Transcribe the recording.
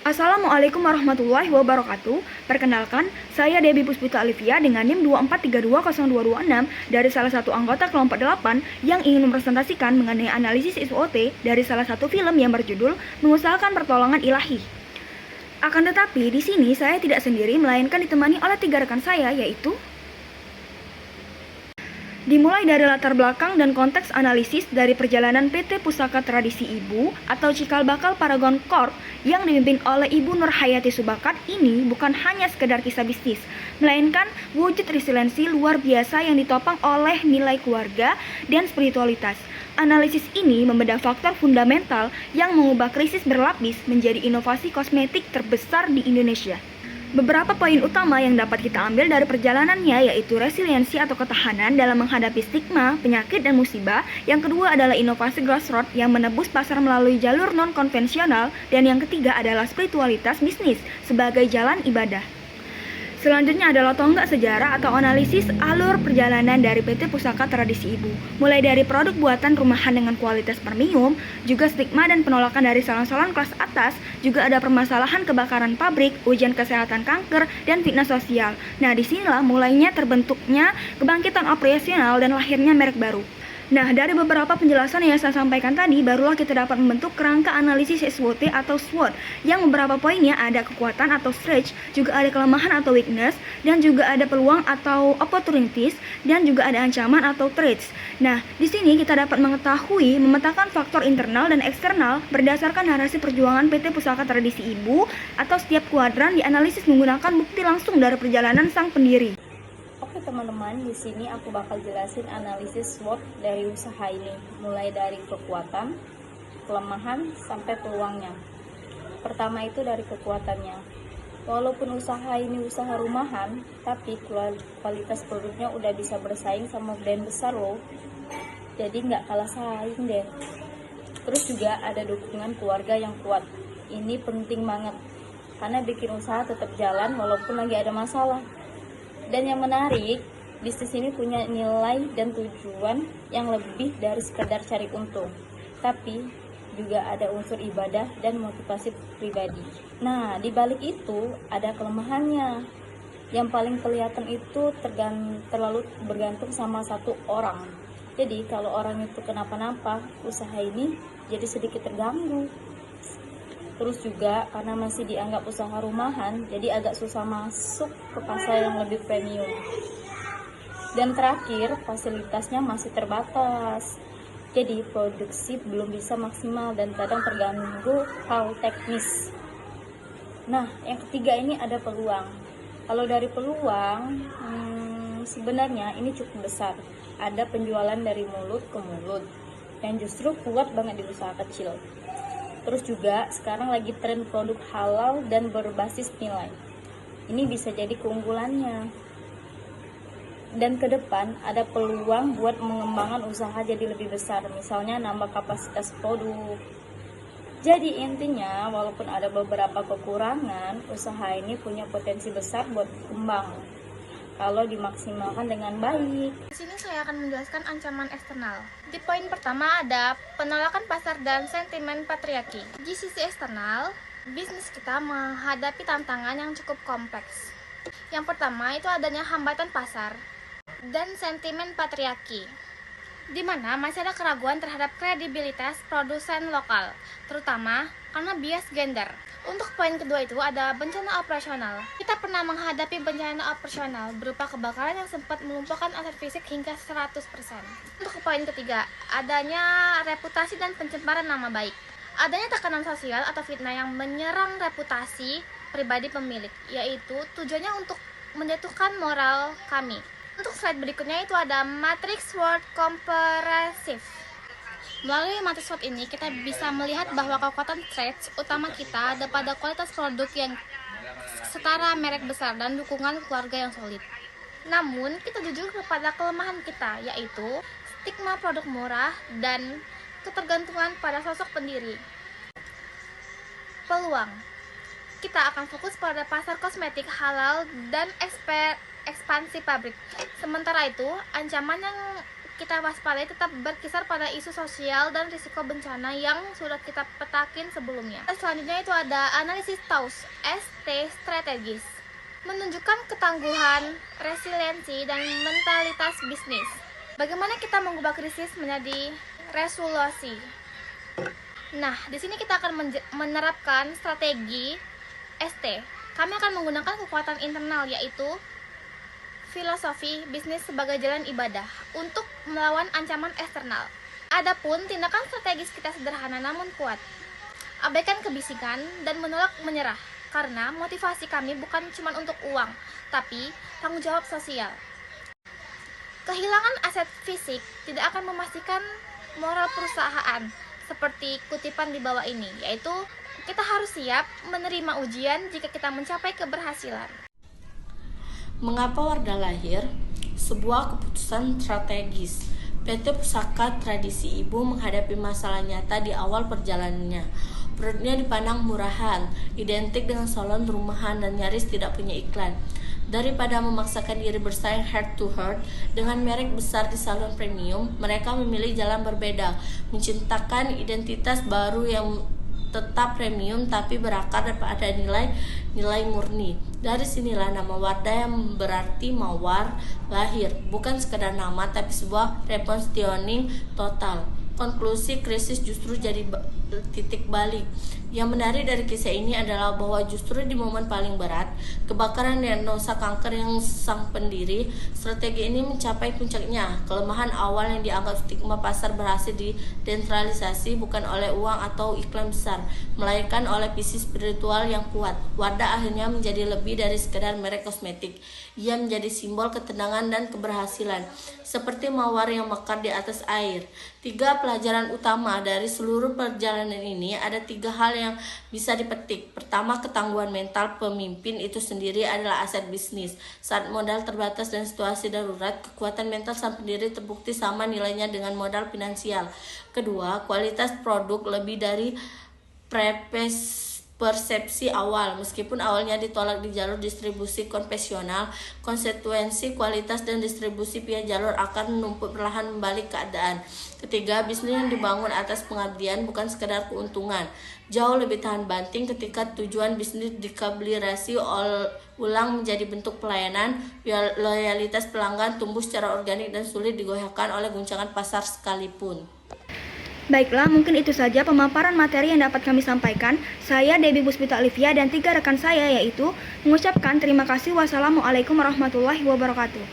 Assalamualaikum warahmatullahi wabarakatuh. Perkenalkan, saya Debbie Puspita Alivia dengan NIM 24320226 dari salah satu anggota kelompok 8 yang ingin mempresentasikan mengenai analisis SWOT dari salah satu film yang berjudul Mengusahakan Pertolongan Ilahi. Akan tetapi, di sini saya tidak sendiri, melainkan ditemani oleh 3 rekan saya, yaitu dimulai dari latar belakang dan konteks analisis dari perjalanan PT Pusaka Tradisi Ibu atau Cikal Bakal Paragon Corp yang dipimpin oleh Ibu Nurhayati Subakat ini bukan hanya sekedar kisah bisnis, melainkan wujud resiliensi luar biasa yang ditopang oleh nilai keluarga dan spiritualitas. Analisis ini membedah faktor fundamental yang mengubah krisis berlapis menjadi inovasi kosmetik terbesar di Indonesia. Beberapa poin utama yang dapat kita ambil dari perjalanannya yaitu resiliensi atau ketahanan dalam menghadapi stigma, penyakit, dan musibah. Yang kedua adalah inovasi grassroots yang menebus pasar melalui jalur non-konvensional. Dan yang ketiga adalah spiritualitas bisnis sebagai jalan ibadah. Selanjutnya adalah tonggak sejarah atau analisis alur perjalanan dari PT Pusaka Tradisi Ibu. Mulai dari produk buatan rumahan dengan kualitas premium, juga stigma dan penolakan dari salon-salon kelas atas, juga ada permasalahan kebakaran pabrik, ujian kesehatan kanker, dan fitnah sosial. Nah, disinilah mulainya terbentuknya kebangkitan operasional dan lahirnya merek baru. Nah, dari beberapa penjelasan yang saya sampaikan tadi, barulah kita dapat membentuk kerangka analisis SWOT atau SWOT, yang beberapa poinnya ada kekuatan atau strength, juga ada kelemahan atau weakness, dan juga ada peluang atau opportunities, dan juga ada ancaman atau threats. Nah, di sini kita dapat mengetahui memetakan faktor internal dan eksternal berdasarkan narasi perjuangan PT Pusaka Tradisi Ibu atau setiap kuadran dianalisis menggunakan bukti langsung dari perjalanan sang pendiri. Oke teman-teman, di sini aku bakal jelasin analisis SWOT dari usaha ini, mulai dari kekuatan, kelemahan, sampai peluangnya. Pertama itu dari kekuatannya. Walaupun usaha ini usaha rumahan, tapi kualitas produknya udah bisa bersaing sama brand besar loh. Jadi nggak kalah saing deh. Terus juga ada dukungan keluarga yang kuat. Ini penting banget, karena bikin usaha tetap jalan walaupun lagi ada masalah. Dan yang menarik, bisnis ini punya nilai dan tujuan yang lebih dari sekedar cari untung, tapi juga ada unsur ibadah dan motivasi pribadi. Nah, di balik itu ada kelemahannya. Yang paling kelihatan itu terlalu bergantung sama satu orang. Jadi kalau orang itu kenapa-napa, usaha ini jadi sedikit terganggu. Terus juga karena masih dianggap usaha rumahan, jadi agak susah masuk ke pasar yang lebih premium. Dan terakhir, fasilitasnya masih terbatas. Jadi produksi belum bisa maksimal dan kadang terganggu hal teknis. Nah, yang ketiga ini ada peluang. Kalau dari peluang, sebenarnya ini cukup besar. Ada penjualan dari mulut ke mulut, yang justru kuat banget di usaha kecil. Terus juga sekarang lagi tren produk halal dan berbasis nilai. Ini bisa jadi keunggulannya. Dan ke depan ada peluang buat mengembangkan usaha jadi lebih besar, misalnya nambah kapasitas produk. Jadi intinya, walaupun ada beberapa kekurangan, usaha ini punya potensi besar buat berkembang kalau dimaksimalkan dengan baik. Di sini saya akan menjelaskan ancaman eksternal. Di poin pertama ada penolakan pasar dan sentimen patriarki. Di sisi eksternal, bisnis kita menghadapi tantangan yang cukup kompleks. Yang pertama itu adanya hambatan pasar dan sentimen patriarki, di mana masih ada keraguan terhadap kredibilitas produsen lokal, terutama karena bias gender. Untuk poin kedua itu ada bencana operasional. Kita pernah menghadapi bencana operasional berupa kebakaran yang sempat melumpuhkan aset fisik hingga 100%. Untuk poin ketiga, adanya reputasi dan pencemaran nama baik. Adanya tekanan sosial atau fitnah yang menyerang reputasi pribadi pemilik, yaitu tujuannya untuk menjatuhkan moral kami. Untuk slide berikutnya itu ada matrix SWOT komprehensif. Melalui matrix SWOT ini kita bisa melihat bahwa kekuatan strength utama kita ada pada kualitas produk yang setara merek besar dan dukungan keluarga yang solid. Namun kita jujur kepada kelemahan kita, yaitu stigma produk murah dan ketergantungan pada sosok pendiri. Peluang, kita akan fokus pada pasar kosmetik halal dan ekspansi pabrik. Sementara itu, ancaman yang kita waspadai tetap berkisar pada isu sosial dan risiko bencana yang sudah kita petakin sebelumnya. Selanjutnya itu ada analisis TAUS, ST strategis, menunjukkan ketangguhan, resiliensi, dan mentalitas bisnis. Bagaimana kita mengubah krisis menjadi resolusi? Nah, di sini kita akan menerapkan strategi ST. Kami akan menggunakan kekuatan internal, yaitu filosofi bisnis sebagai jalan ibadah untuk melawan ancaman eksternal. Adapun tindakan strategis kita sederhana namun kuat. Abaikan kebisikan dan menolak menyerah, karena motivasi kami bukan cuma untuk uang, tapi tanggung jawab sosial. Kehilangan aset fisik tidak akan memastikan moral perusahaan, seperti kutipan di bawah ini, yaitu kita harus siap menerima ujian jika kita mencapai keberhasilan. Mengapa Wardah lahir? Sebuah keputusan strategis. PT Pusaka Tradisi Ibu menghadapi masalah nyata di awal perjalanannya. Produknya dipandang murahan, identik dengan salon rumahan dan nyaris tidak punya iklan. Daripada memaksakan diri bersaing head to head dengan merek besar di salon premium, mereka memilih jalan berbeda, menciptakan identitas baru yang tetap premium tapi berakar pada nilai murni. Dari sinilah nama Wardah yang berarti mawar lahir, bukan sekedar nama tapi sebuah repositioning total. Konklusi krisis justru jadi titik balik. Yang menarik dari kisah ini adalah bahwa justru di momen paling berat, kebakaran diagnosa kanker yang sang pendiri, strategi ini mencapai puncaknya. Kelemahan awal yang dianggap stigma pasar berhasil didentralisasi bukan oleh uang atau iklan besar, melainkan oleh visi spiritual yang kuat. Wardah akhirnya menjadi lebih dari sekedar merek kosmetik. Ia menjadi simbol ketenangan dan keberhasilan, seperti mawar yang mekar di atas air. 3 pelajaran utama dari seluruh perjalanan ini, ada 3 hal yang bisa dipetik. Pertama, ketangguhan mental pemimpin itu sendiri adalah aset bisnis. Saat modal terbatas dan situasi darurat, kekuatan mental sang pendiri terbukti sama nilainya dengan modal finansial. Kedua, kualitas produk lebih dari persepsi awal. Meskipun awalnya ditolak di jalur distribusi konvensional, konsekuensi kualitas dan distribusi via jalur akan menumpuk perlahan membalik keadaan. Ketiga, bisnis yang dibangun atas pengabdian bukan sekedar keuntungan, jauh lebih tahan banting ketika tujuan bisnis dikalibrasi ulang menjadi bentuk pelayanan. Loyalitas pelanggan tumbuh secara organik dan sulit digoyahkan oleh guncangan pasar sekalipun. Baiklah, mungkin itu saja pemaparan materi yang dapat kami sampaikan. Saya Debbie Puspita Olivia dan 3 rekan saya yaitu mengucapkan terima kasih. Wassalamualaikum warahmatullahi wabarakatuh.